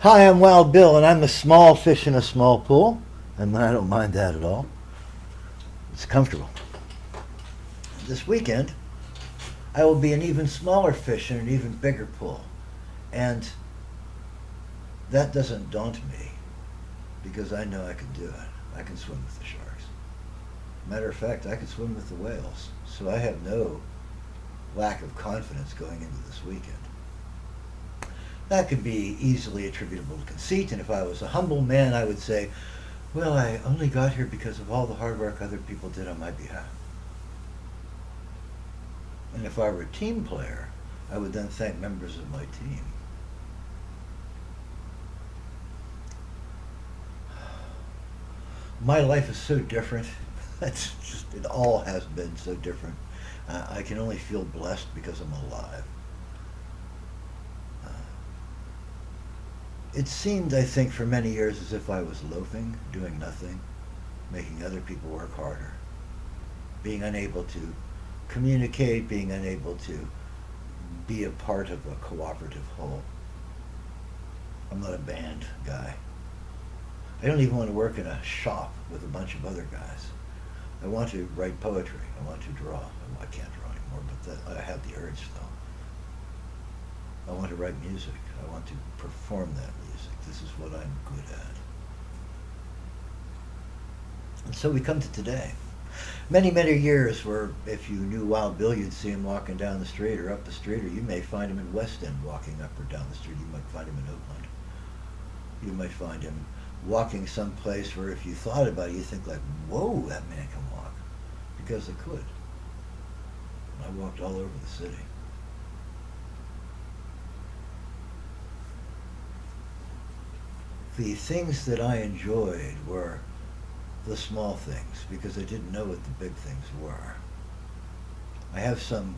Hi, I'm Wild Bill, and I'm a small fish in a small pool, and I don't mind that at all. It's comfortable. This weekend, I will be an even smaller fish in an even bigger pool, and that doesn't daunt me because I know I can do it. I can swim with the sharks. Matter of fact, I can swim with the whales, so I have no lack of confidence going into this weekend. That could be easily attributable to conceit, and if I was a humble man, I would say, well, I only got here because of all the hard work other people did on my behalf. And if I were a team player, I would then thank members of my team. My life is so different. It all has been so different. I can only feel blessed because I'm alive. It seemed, I think, for many years as if I was loafing, doing nothing, making other people work harder, being unable to communicate, being unable to be a part of a cooperative whole. I'm not a band guy. I don't even want to work in a shop with a bunch of other guys. I want to write poetry. I want to draw. I can't draw anymore, but I have the urge still. I want to write music. I want to perform that music. This is what I'm good at. And so we come to today. Many, many years where if you knew Wild Bill, you'd see him walking down the street or up the street, or you may find him in West End walking up or down the street. You might find him in Oakland. You might find him walking someplace where if you thought about it, you think like, whoa, that man can walk. Because they could. I walked all over the city. The things that I enjoyed were the small things because I didn't know what the big things were. I have some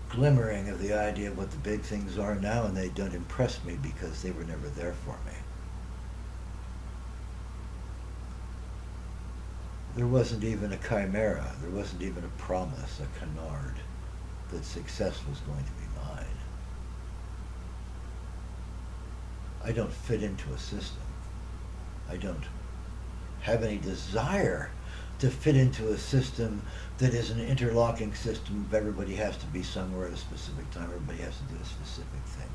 glimmering of the idea of what the big things are now, and they don't impress me because they were never there for me. There wasn't even a chimera, there wasn't even a promise, a canard, that success was going to be mine. I don't fit into a system. I don't have any desire to fit into a system that is an interlocking system of everybody has to be somewhere at a specific time, everybody has to do a specific thing.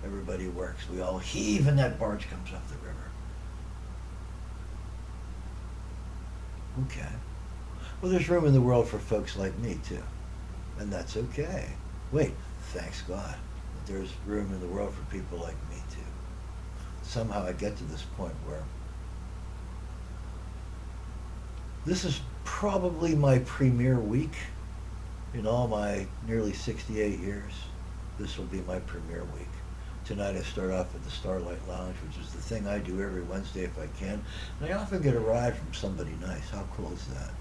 Everybody works, we all heave and that barge comes up the river. Okay. Well, there's room in the world for folks like me too, and that's okay. Wait, thanks God that there's room in the world for people like me too. Somehow I get to this point where this is probably my premiere week in all my nearly 68 years. This will be my premiere week. Tonight I start off at the Starlight Lounge, which is the thing I do every Wednesday if I can. And I often get a ride from somebody nice. How cool is that?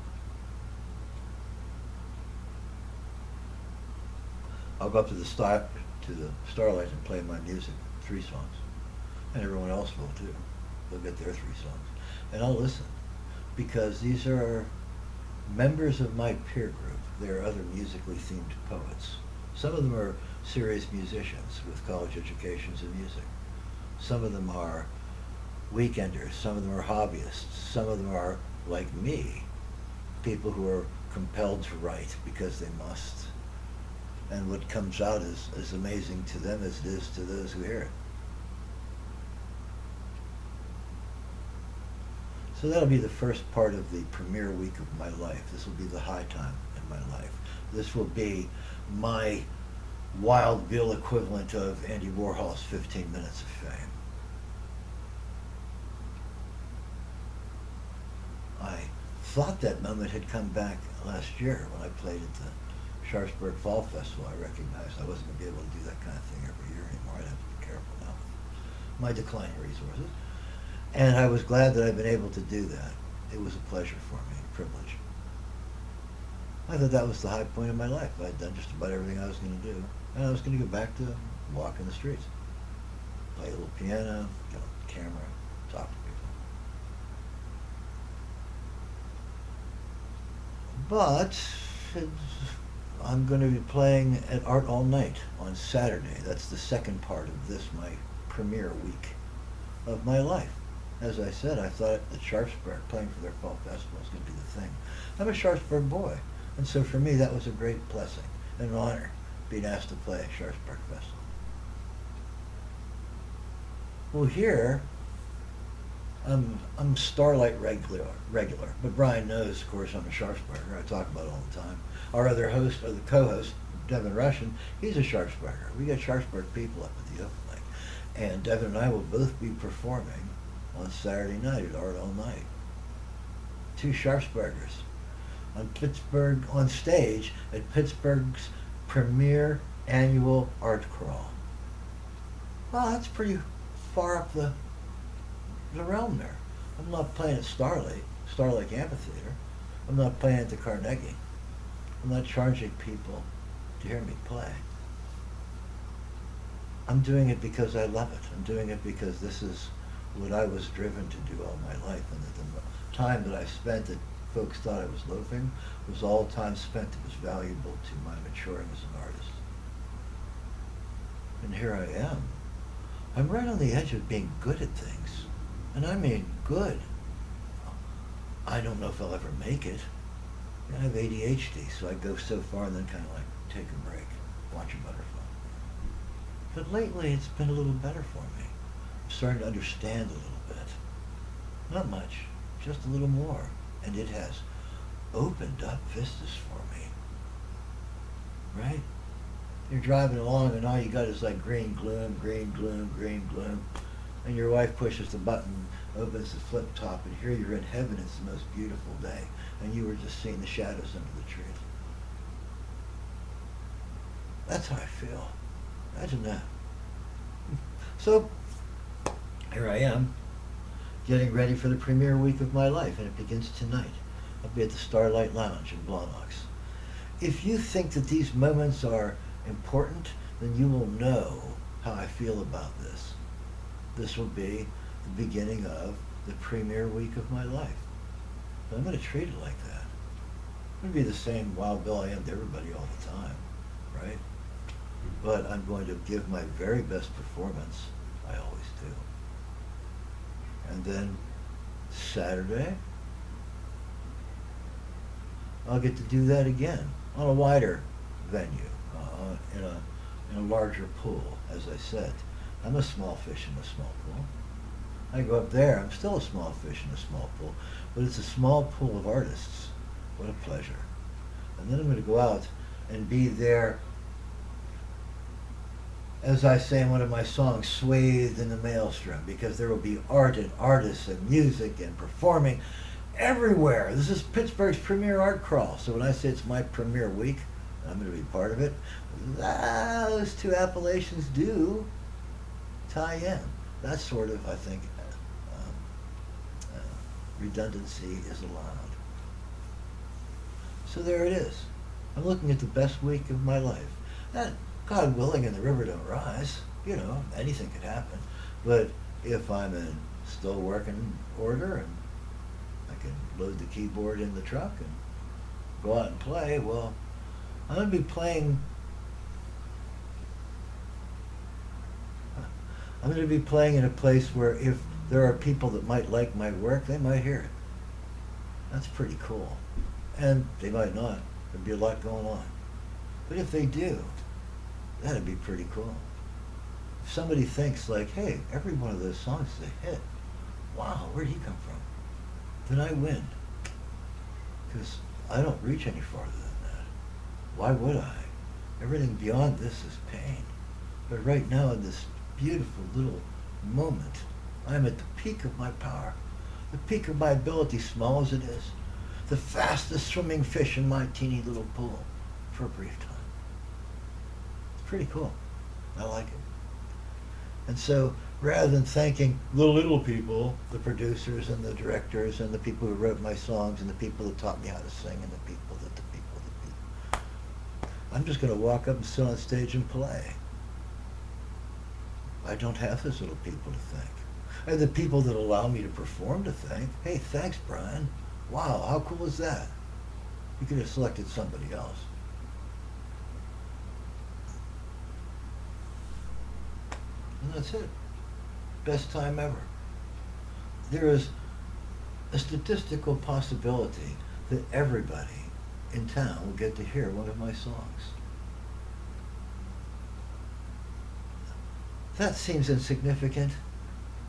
I'll go up to the Starlight and play my music, 3 songs. And everyone else will too. They'll get their 3 songs. And I'll listen. Because these are members of my peer group. They're other musically themed poets. Some of them are serious musicians with college educations in music. Some of them are weekenders. Some of them are hobbyists. Some of them are, like me, people who are compelled to write because they must. And what comes out is as amazing to them as it is to those who hear it. So that'll be the first part of the premiere week of my life. This will be the high time in my life. This will be my Wild Bill equivalent of Andy Warhol's 15 minutes of fame. I thought that moment had come back last year when I played at the Sharpsburg Fall Festival. I recognized I wasn't going to be able to do that kind of thing every year anymore. I'd have to be careful now with my declining resources. And I was glad that I've been able to do that. It was a pleasure for me, a privilege. I thought that was the high point of my life. I'd done just about everything I was going to do. And I was going to go back to walking the streets. Play a little piano, get on the camera, talk to people. But I'm going to be playing at Art All Night on Saturday. That's the second part of this, my premiere week. of my life. As I said, I thought that Sharpsburg playing for their fall festival was going to be the thing. I'm a Sharpsburg boy, and so for me that was a great blessing and an honor being asked to play at Sharpsburg Festival. Well, here I'm Starlight regular, but Brian knows, of course, I'm a Sharpsburger. I talk about it all the time. Our other host, or the co-host, Devin Russian, he's a Sharpsburger. We got Sharpsburg people up at the open mic, and Devin and I will both be performing on Saturday night at Art All Night. Two Sharpsburgers on Pittsburgh, on stage at Pittsburgh's premier annual art crawl. Well, that's pretty far up the realm there. I'm not playing at Starlake Amphitheater. I'm not playing at the Carnegie. I'm not charging people to hear me play. I'm doing it because I love it. I'm doing it because this is what I was driven to do all my life, and that the time that I spent that folks thought I was loafing was all time spent that was valuable to my maturing as an artist. And here I am. I'm right on the edge of being good at things. And I mean good. I don't know if I'll ever make it. I have ADHD, so I go so far and then kind of like take a break, watch a butterfly. But lately it's been a little better for me. I'm starting to understand a little bit. Not much, just a little more. And it has opened up vistas for me. Right? You're driving along and all you got is like green gloom, green gloom, green gloom. And your wife pushes the button, opens the flip top, and here you're in heaven. It's the most beautiful day. And you were just seeing the shadows under the trees. That's how I feel. Imagine that. So, here I am, getting ready for the premiere week of my life, and it begins tonight. I'll be at the Starlight Lounge in Blawnox. If you think that these moments are important, then you will know how I feel about this. This will be the beginning of the premiere week of my life. But I'm going to treat it like that. I'm going to be the same Wild Bill I am to everybody all the time, right? But I'm going to give my very best performance. I always do. And then Saturday, I'll get to do that again on a wider venue, in a larger pool, as I said. I'm a small fish in a small pool. I go up there, I'm still a small fish in a small pool, but it's a small pool of artists. What a pleasure. And then I'm going to go out and be there, as I say in one of my songs, swathed in the maelstrom, because there will be art and artists and music and performing everywhere. This is Pittsburgh's premier art crawl. So when I say it's my premiere week, I'm going to be part of it, those two appellations do tie in. That sort of, I think, redundancy is allowed. So there it is. I'm looking at the best week of my life. And God willing and the river don't rise, you know, anything could happen. But if I'm in still working order and I can load the keyboard in the truck and go out and play, well, I'm going to be playing in a place where if there are people that might like my work, they might hear it. That's pretty cool. And they might not. There'd be a lot going on. But if they do, that'd be pretty cool. If somebody thinks like, hey, every one of those songs is a hit. Wow, where'd he come from? Then I win. Because I don't reach any farther than that. Why would I? Everything beyond this is pain. But right now in this beautiful little moment, I'm at the peak of my power, the peak of my ability, small as it is, the fastest swimming fish in my teeny little pool for a brief time. It's pretty cool. I like it. And so rather than thanking the little people, the producers and the directors and the people who wrote my songs and the people that taught me how to sing and the people, I'm just going to walk up and sit on stage and play. I don't have those little people to thank. I have the people that allow me to perform to thank. Hey, thanks, Brian. Wow, how cool is that? You could have selected somebody else. And that's it. Best time ever. there is a statistical possibility that everybody in town will get to hear one of my songs. That seems insignificant.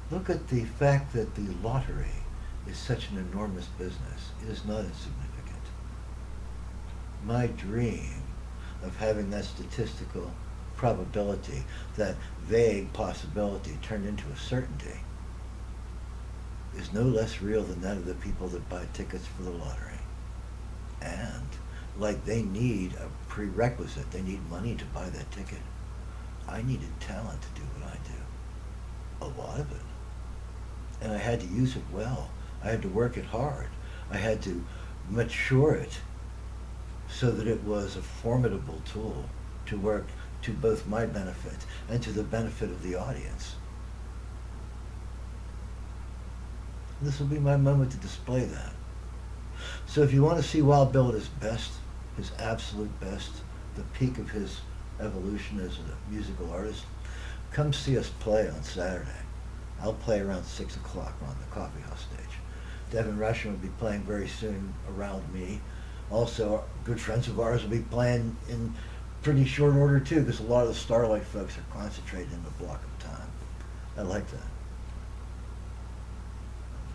Look at the fact that the lottery is such an enormous business. It is not insignificant. My dream of having that statistical probability, that vague possibility turned into a certainty, is no less real than that of the people that buy tickets for the lottery. And like they need a prerequisite, they need money to buy that ticket. I needed talent to do what I do. A lot of it. And I had to use it well. I had to work it hard. I had to mature it so that it was a formidable tool to work to both my benefit and to the benefit of the audience. This will be my moment to display that. So if you want to see Wild Bill at his best, his absolute best, the peak of his evolution as a musical artist, come see us play on Saturday. I'll play around 6 o'clock on the Coffee House stage. Devin Rushing will be playing very soon around me. Also, good friends of ours will be playing in pretty short order too, because a lot of the Starlight folks are concentrated in a block of time. I like that.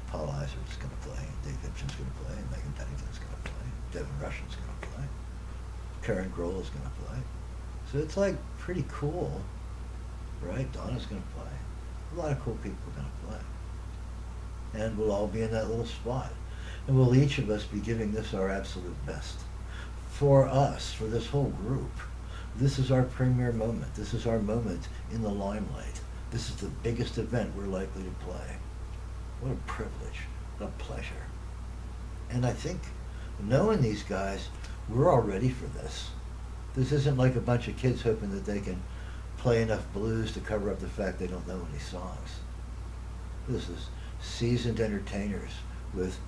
Paul Iser's going to play, Dave Hipson's going to play, Megan Pennington's going to play, Devin Rushing's going to play, Karen Grohl is going to play. So it's like pretty cool, right? Donna's going to play. A lot of cool people are going to play. And we'll all be in that little spot. And we'll each of us be giving this our absolute best. For us, for this whole group, this is our premier moment. This is our moment in the limelight. This is the biggest event we're likely to play. What a privilege, what a pleasure. And I think, knowing these guys, we're all ready for this. This isn't like a bunch of kids hoping that they can play enough blues to cover up the fact they don't know any songs. This is seasoned entertainers with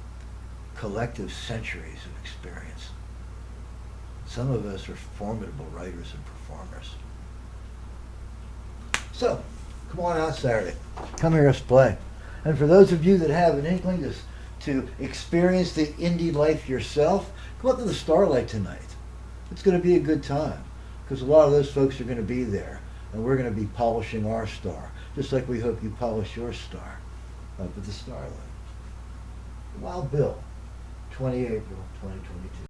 collective centuries of experience. Some of us are formidable writers and performers. So, come on out Saturday. Come hear us play. And for those of you that have an inkling to experience the indie life yourself, come up to the Starlight tonight. It's going to be a good time, because a lot of those folks are going to be there, and we're going to be polishing our star, just like we hope you polish your star up at the Starlight. Wild Bill, 20 April 2022.